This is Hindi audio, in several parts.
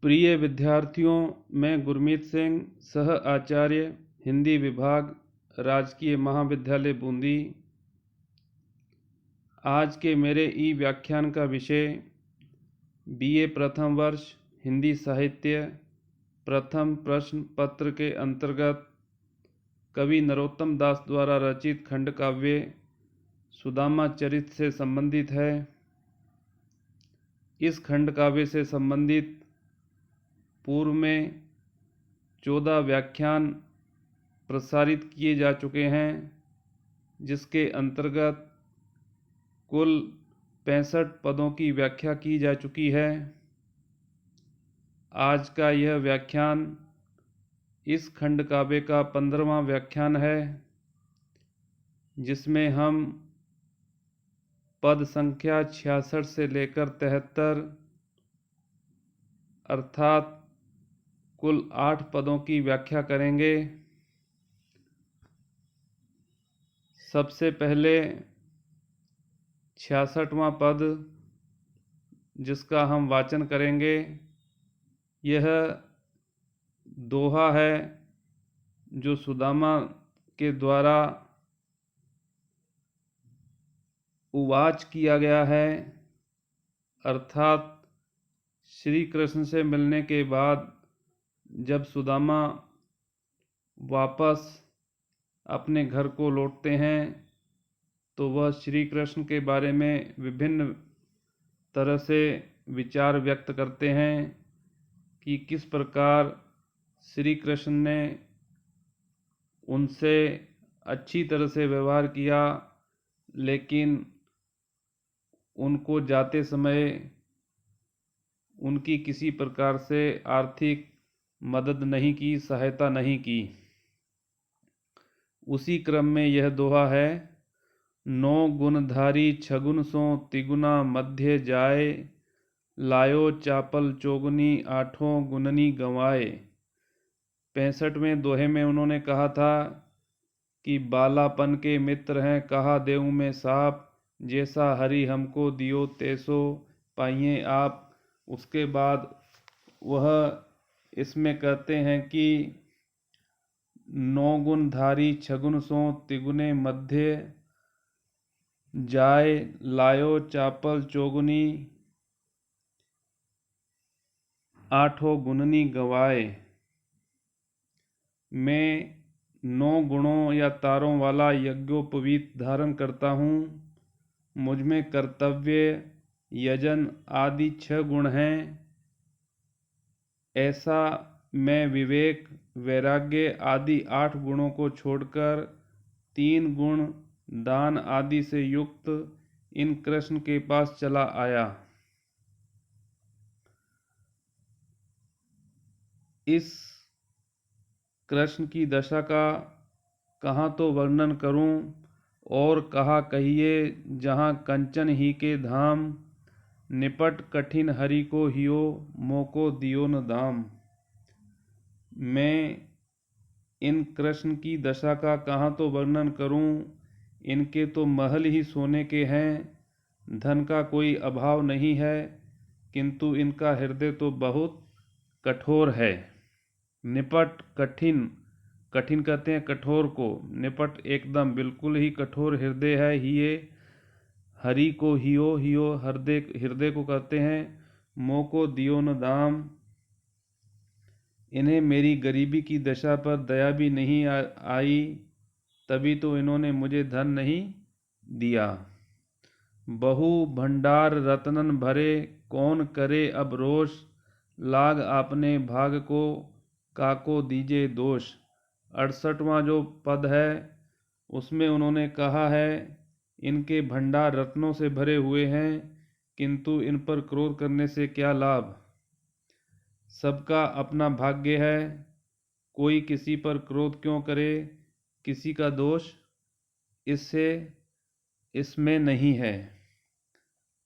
प्रिय विद्यार्थियों, मैं गुरमीत सिंह, सह आचार्य हिंदी विभाग, राजकीय महाविद्यालय बूंदी। आज के मेरे ई व्याख्यान का विषय बीए प्रथम वर्ष हिंदी साहित्य प्रथम प्रश्न पत्र के अंतर्गत कवि नरोत्तम दास द्वारा रचित खंड काव्य सुदामा चरित से संबंधित है। इस खंड काव्य से संबंधित पूर्व में 14 व्याख्यान प्रसारित किए जा चुके हैं, जिसके अंतर्गत कुल 65 पदों की व्याख्या की जा चुकी है। आज का यह व्याख्यान इस खंड काव्य का 15वां व्याख्यान है, जिसमें हम पद संख्या 66 से लेकर 73 अर्थात कुल 8 पदों की व्याख्या करेंगे। सबसे पहले 66वां पद, जिसका हम वाचन करेंगे, यह दोहा है जो सुदामा के द्वारा उवाच किया गया है, अर्थात श्री कृष्ण से मिलने के बाद जब सुदामा वापस अपने घर को लौटते हैं तो वह श्री कृष्ण के बारे में विभिन्न तरह से विचार व्यक्त करते हैं कि किस प्रकार श्री कृष्ण ने उनसे अच्छी तरह से व्यवहार किया, लेकिन उनको जाते समय उनकी किसी प्रकार से आर्थिक मदद नहीं की, सहायता नहीं की। उसी क्रम में यह दोहा है, 9 गुणधारी छगुन सो तिगुना मध्य जाए, लायो चापल चोगनी आठों गुणनी गंवाए। 65वें दोहे में उन्होंने कहा था कि बालापन के मित्र हैं कहा देऊ में साप, जैसा हरि हमको दियो तैसो पाइए आप। उसके बाद वह इसमें कहते हैं कि 9 गुणधारी छगुन सो तिगुने मध्य जाए, लायो चापल चौगुनी आठों गुणनी गवाए। मैं 9 गुणों या तारों वाला यज्ञोपवीत धारण करता हूँ। मुझ में कर्तव्य, यजन आदि 6 गुण हैं। ऐसा मैं विवेक, वैराग्य आदि 8 गुणों को छोड़कर 3 गुण दान आदि से युक्त इन कृष्ण के पास चला आया। इस कृष्ण की दशा का कहाँ तो वर्णन करूं और कहा कहिए, जहाँ कंचन ही के धाम, निपट कठिन हरि को हियो मोको दियो न दाम। मैं इन कृष्ण की दशा का कहाँ तो वर्णन करूं, इनके तो महल ही सोने के हैं, धन का कोई अभाव नहीं है, किंतु इनका हृदय तो बहुत कठोर है। निपट कठिन, कठिन कहते हैं कठोर को, निपट एकदम बिल्कुल ही कठोर हृदय है। हिये हरि को हियो, हियो हृदय को कहते हैं, मोह को दियो न दाम। इन्हें मेरी गरीबी की दशा पर दया भी नहीं आई, तभी तो इन्होंने मुझे धन नहीं दिया। बहु भंडार रत्नन भरे, कौन करे अब रोष, लाग आपने भाग को काको दीजे दोष। 68वां जो पद है उसमें उन्होंने कहा है, इनके भंडार रत्नों से भरे हुए हैं, किंतु इन पर क्रोध करने से क्या लाभ। सबका अपना भाग्य है, कोई किसी पर क्रोध क्यों करे, किसी का दोष इसमें नहीं है।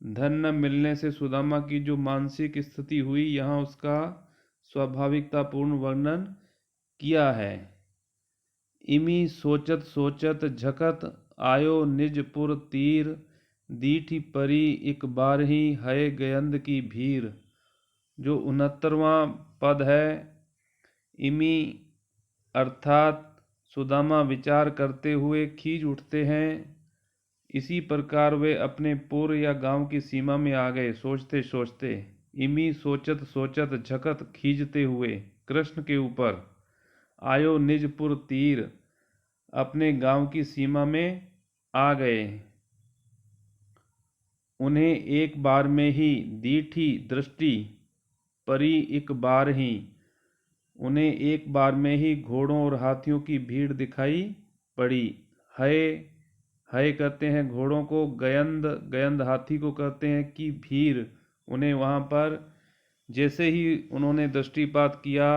धन न मिलने से सुदामा की जो मानसिक स्थिति हुई, यहाँ उसका स्वाभाविकतापूर्ण वर्णन किया है। इमी सोचत सोचत झकत आयो निजपुर तीर, दीठी परी एक बार ही है गयंद की भीर। जो 69वां पद है, इमी अर्थात सुदामा विचार करते हुए खींच उठते हैं। इसी प्रकार वे अपने पुर या गांव की सीमा में आ गए। सोचते सोचते इमी सोचत सोचत झकत खींचते हुए कृष्ण के ऊपर आयो निजपुर तीर, अपने गांव की सीमा में आ गए। उन्हें एक बार में ही दीठी दृष्टि परी, एक बार ही उन्हें एक बार में ही घोड़ों और हाथियों की भीड़ दिखाई पड़ी। है है कहते हैं घोड़ों को, गयंद गयंद हाथी को कहते हैं कि भीड़। उन्हें वहाँ पर जैसे ही उन्होंने दृष्टिपात किया,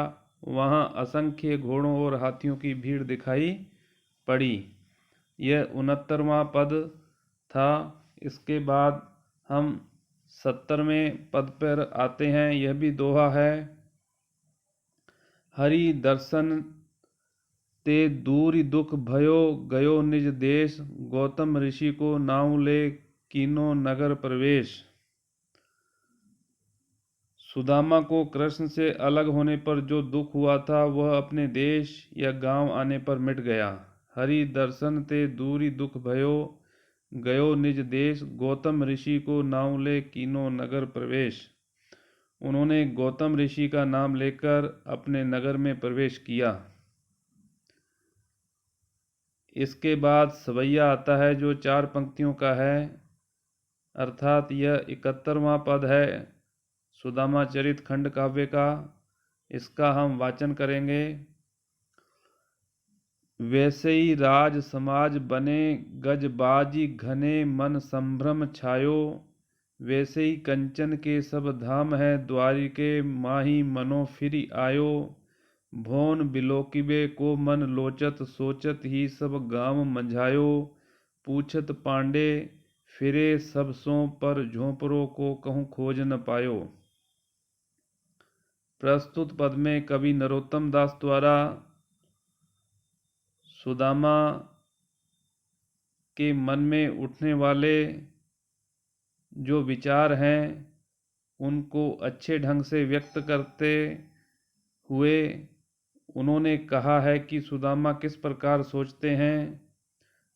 वहाँ असंख्य घोड़ों और हाथियों की भीड़ दिखाई पड़ी। यह 69वां पद था। इसके बाद हम 70वें पद पर आते हैं। यह भी दोहा है। हरि दर्शन ते दूरि दुख भयो, गयो निज देश, गौतम ऋषि को नाउ ले कीनो नगर प्रवेश। सुदामा को कृष्ण से अलग होने पर जो दुख हुआ था, वह अपने देश या गांव आने पर मिट गया। हरि दर्शन ते दूरि दुख भयो, गयो निज देश, गौतम ऋषि को नाउ ले कीनो नगर प्रवेश। उन्होंने गौतम ऋषि का नाम लेकर अपने नगर में प्रवेश किया। इसके बाद सवैया आता है, जो 4 पंक्तियों का है, अर्थात यह 71वां पद है सुदामा चरित खंड काव्य का। इसका हम वाचन करेंगे। वैसे ही राज समाज बने, गजबाजी घने मन संभ्रम छायो, वैसे ही कंचन के सब धाम है, द्वारिके माही मनो फिरि आयो। भोन बिलोकिबे को मन लोचत, सोचत ही सब गांव मंझायो, पूछत पांडे फिरे सब सो, पर झोंपड़ों को कहूँ खोज न पायो। प्रस्तुत पद में कवि नरोत्तम दास द्वारा सुदामा के मन में उठने वाले जो विचार हैं, उनको अच्छे ढंग से व्यक्त करते हुए उन्होंने कहा है कि सुदामा किस प्रकार सोचते हैं।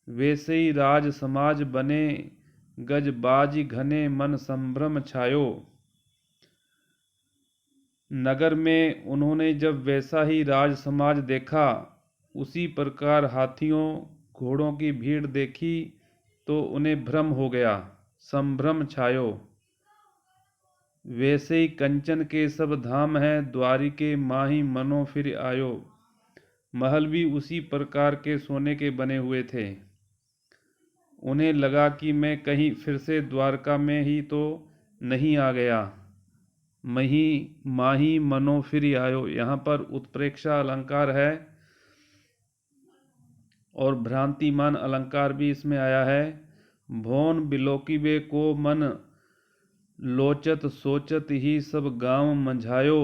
वैसे ही राज समाज बने, गजबाजी घने मन संभ्रम छायो। नगर में उन्होंने जब वैसा ही राज समाज देखा, उसी प्रकार हाथियों घोड़ों की भीड़ देखी, तो उन्हें भ्रम हो गया, संभ्रम छायो। वैसे ही कंचन के सब धाम हैं, द्वारिके माही मनो फिर आयो। महल भी उसी प्रकार के सोने के बने हुए थे। उन्हें लगा कि मैं कहीं फिर से द्वारका में ही तो नहीं आ गया। माही मनो फिर आयो, यहाँ पर उत्प्रेक्षा अलंकार है और भ्रांतिमान अलंकार भी इसमें आया है। भोन बिलोकिबे को मन लोचत, सोचत ही सब गांव मंझायो,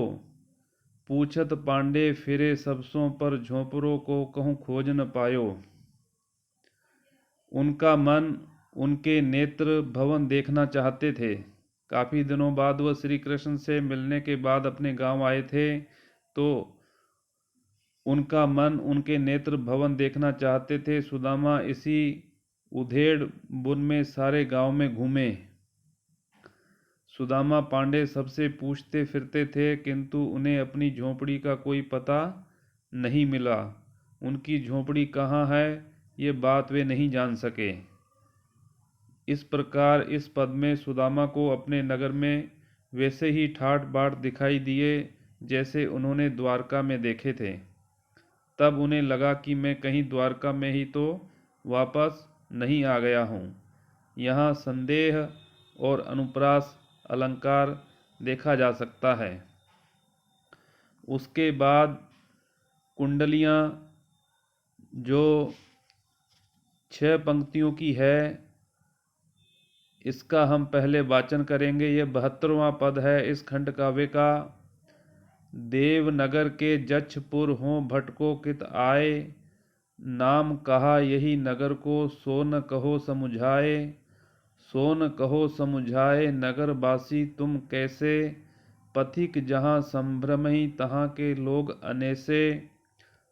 पूछत पांडे फिरे सबसों, पर झोंपड़ों को कहूँ खोज न पायो। उनका मन, उनके नेत्र भवन देखना चाहते थे। काफ़ी दिनों बाद वह श्री कृष्ण से मिलने के बाद अपने गांव आए थे, तो उनका मन, उनके नेत्र भवन देखना चाहते थे। सुदामा इसी उधेड़ बुन में सारे गांव में घूमे। सुदामा पांडे सबसे पूछते फिरते थे, किंतु उन्हें अपनी झोंपड़ी का कोई पता नहीं मिला। उनकी झोंपड़ी कहाँ है, ये बात वे नहीं जान सके। इस प्रकार इस पद में सुदामा को अपने नगर में वैसे ही ठाट बाट दिखाई दिए जैसे उन्होंने द्वारका में देखे थे। तब उन्हें लगा कि मैं कहीं द्वारका में ही तो वापस नहीं आ गया हूँ। यहाँ संदेह और अनुप्रास अलंकार देखा जा सकता है। उसके बाद कुंडलियाँ जो 6 पंक्तियों की है, इसका हम पहले वाचन करेंगे। यह 72वां पद है इस खंड काव्य का। देवनगर के जच्छपुर हों भटको कित आए, नाम कहा यही नगर को सो न कहो समुझाए। सो न कहो समुझाए नगर बासी तुम कैसे, पथिक जहाँ संभ्रमहि तहाँ के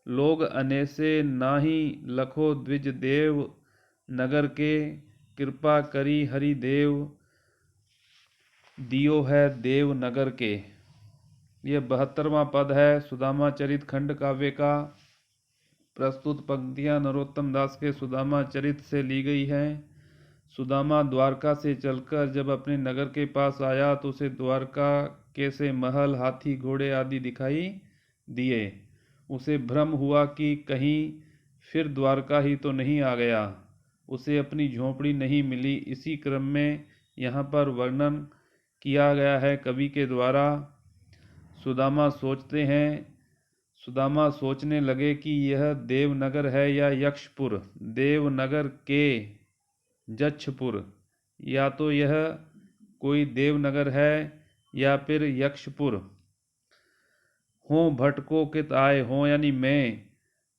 लोग अनेसे नाही लखो द्विज देव नगर के, कृपा करी हरि देव दियो है देव नगर के। यह 72वां पद है सुदामा चरित खंड काव्य का। प्रस्तुत पंक्तियां नरोत्तम दास के सुदामा चरित से ली गई हैं। सुदामा द्वारका से चलकर जब अपने नगर के पास आया तो उसे द्वारका के से महल, हाथी, घोड़े आदि दिखाई दिए। उसे भ्रम हुआ कि कहीं फिर द्वारका ही तो नहीं आ गया। उसे अपनी झोंपड़ी नहीं मिली। इसी क्रम में यहाँ पर वर्णन किया गया है कवि के द्वारा। सुदामा सोचने लगे कि यह देवनगर है या यक्षपुर। देवनगर के जक्षपुर, या तो यह कोई देवनगर है या फिर यक्षपुर। हों भटको कित आए, हों यानी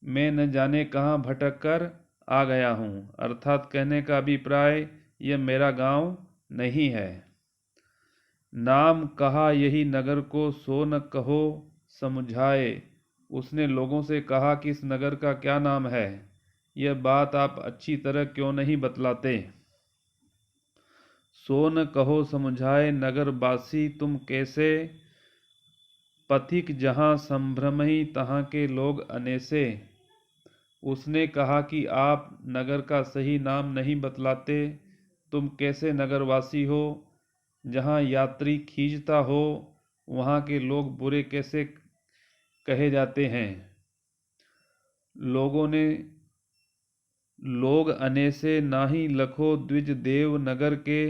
मैं न जाने कहाँ भटक कर आ गया हूँ। अर्थात कहने का अभिप्राय यह मेरा गांव नहीं है। नाम कहा यही नगर को, सो न कहो समझाए। उसने लोगों से कहा कि इस नगर का क्या नाम है, यह बात आप अच्छी तरह क्यों नहीं बतलाते। सो न कहो समझाए नगर बासी तुम कैसे, पथिक जहाँ संभ्रमहि तहाँ के लोग अनेसे। उसने कहा कि आप नगर का सही नाम नहीं बतलाते। तुम कैसे नगरवासी हो। जहाँ यात्री खींचता हो वहाँ के लोग बुरे कैसे कहे जाते हैं। लोग अनेसे नाही लखो द्विज देव नगर के,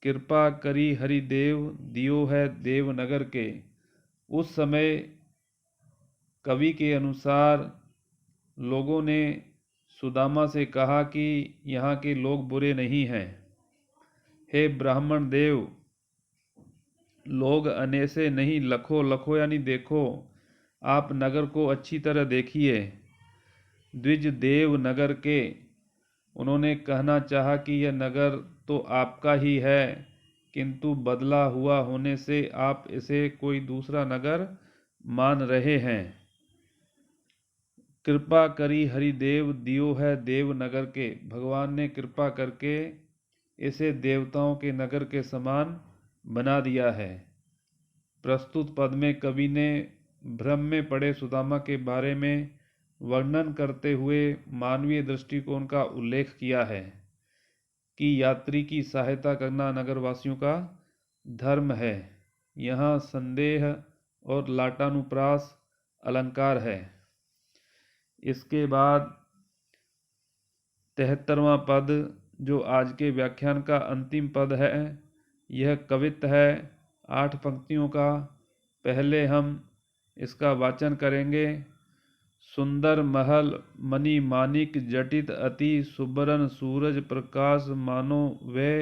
कृपा करी हरि देव दियो है देव नगर के। उस समय कवि के अनुसार लोगों ने सुदामा से कहा कि यहाँ के लोग बुरे नहीं हैं। हे ब्राह्मण देव, लोग अनेसे नहीं, लखो यानी देखो, आप नगर को अच्छी तरह देखिए। द्विज देव नगर के, उन्होंने कहना चाहा कि यह नगर तो आपका ही है, किंतु बदला हुआ होने से आप इसे कोई दूसरा नगर मान रहे हैं। कृपा करी हरिदेव दियो है देव नगर के, भगवान ने कृपा करके इसे देवताओं के नगर के समान बना दिया है। प्रस्तुत पद में कवि ने भ्रम में पड़े सुदामा के बारे में वर्णन करते हुए मानवीय दृष्टिकोण का उल्लेख किया है कि यात्री की सहायता करना नगरवासियों का धर्म है। यहाँ संदेह और लाटानुप्रास अलंकार है। इसके बाद 73वां पद जो आज के व्याख्यान का अंतिम पद है, यह कवित्त है 8 पंक्तियों का। पहले हम इसका वाचन करेंगे। सुंदर महल मणि मानिक जटित अति, सुबरन सूरज प्रकाश मानो वे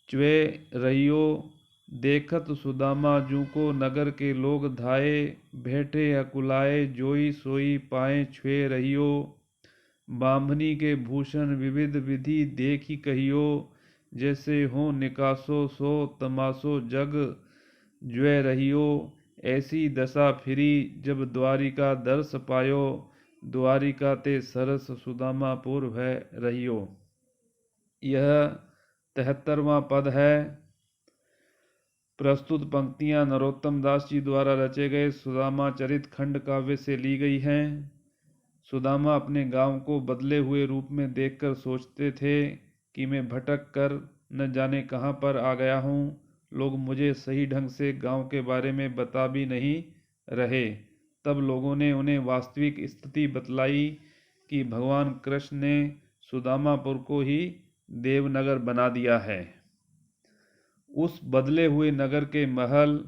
च्वे रहियो। देखत सुदामा जू को नगर के लोग धाये, बैठे अकुलाए जोई सोई पाए छुए रहियो। बांभनी के भूषण विविध विधि देखी कहियो, जैसे हो निकासो सो तमासो जग ज्वै रहियो। ऐसी दशा फिरी जब द्वारिका दर्श पायो, द्वारिका ते सरस सुदामापुर भय रहियो। यह 73वां पद है। प्रस्तुत पंक्तियां नरोत्तम दास जी द्वारा रचे गए सुदामा चरित खंड काव्य से ली गई हैं। सुदामा अपने गांव को बदले हुए रूप में देखकर सोचते थे कि मैं भटक कर न जाने कहां पर आ गया हूं। लोग मुझे सही ढंग से गांव के बारे में बता भी नहीं रहे। तब लोगों ने उन्हें वास्तविक स्थिति बतलाई कि भगवान कृष्ण ने सुदामापुर को ही देवनगर बना दिया है। उस बदले हुए नगर के महल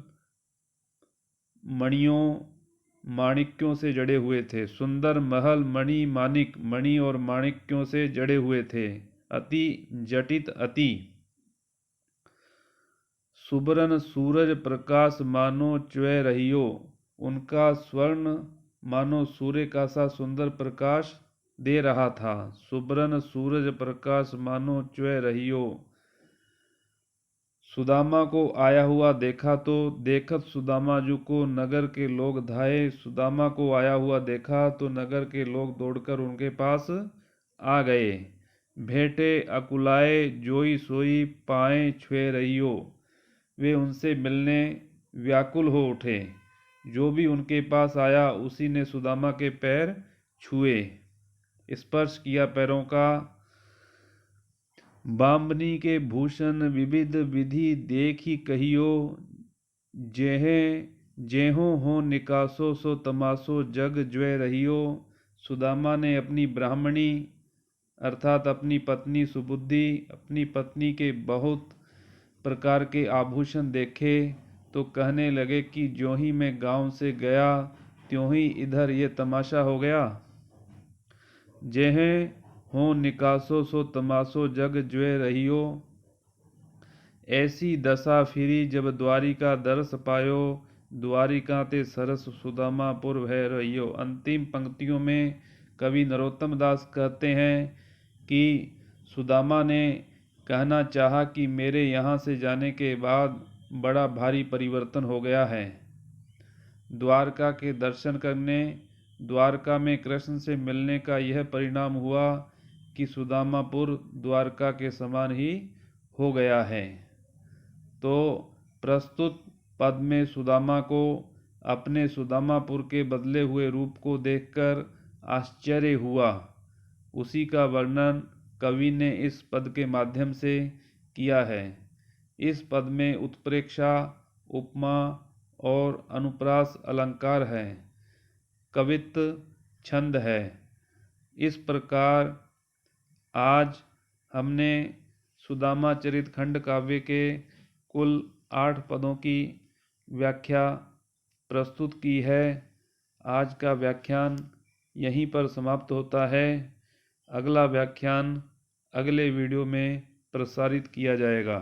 मणियों माणिक्यों से जड़े हुए थे। सुंदर महल मणि मानिक, मणि और माणिक्यों से जड़े हुए थे। अति जटित अति, सुबरन सूरज प्रकाश मानो च्वै रहियो। उनका स्वर्ण मानो सूर्य का सा सुंदर प्रकाश दे रहा था। सुबरन सूरज प्रकाश मानो च्वै रहियो। सुदामा को आया हुआ देखा तो देखत सुदामा जी को नगर के लोग धाये। सुदामा को आया हुआ देखा तो नगर के लोग दौड़कर उनके पास आ गए। भेंटे अकुलाए जोई सोई पाए छुए रहियो। वे उनसे मिलने व्याकुल हो उठे। जो भी उनके पास आया उसी ने सुदामा के पैर छुए, स्पर्श किया पैरों का। बामनी के भूषण विविध विधि देखी कहियो। जेहे जेहो हो निकासो सो तमासो जग ज्वय रहियो। सुदामा ने अपनी ब्राह्मणी अर्थात अपनी पत्नी सुबुद्धि, अपनी पत्नी के बहुत प्रकार के आभूषण देखे तो कहने लगे कि ज्यों ही मैं गांव से गया त्यों ही इधर ये तमाशा हो गया। जेहे हो निकासो सो तमासो जग ज्वय रहियो। ऐसी दशा फिरी जब द्वारिका दरस पायो। द्वारिका ते सरस सुदामापुर भय रहियो। अंतिम पंक्तियों में कवि नरोत्तम दास कहते हैं कि सुदामा ने कहना चाहा कि मेरे यहाँ से जाने के बाद बड़ा भारी परिवर्तन हो गया है। द्वारका के दर्शन करने, द्वारका में कृष्ण से मिलने का यह परिणाम हुआ कि सुदामापुर द्वारका के समान ही हो गया है। तो प्रस्तुत पद में सुदामा को अपने सुदामापुर के बदले हुए रूप को देखकर आश्चर्य हुआ, उसी का वर्णन कवि ने इस पद के माध्यम से किया है। इस पद में उत्प्रेक्षा, उपमा और अनुप्रास अलंकार है, कवित्व छंद है। इस प्रकार आज हमने सुदामा चरित खंड काव्य के कुल 8 पदों की व्याख्या प्रस्तुत की है। आज का व्याख्यान यहीं पर समाप्त होता है। अगला व्याख्यान अगले वीडियो में प्रसारित किया जाएगा।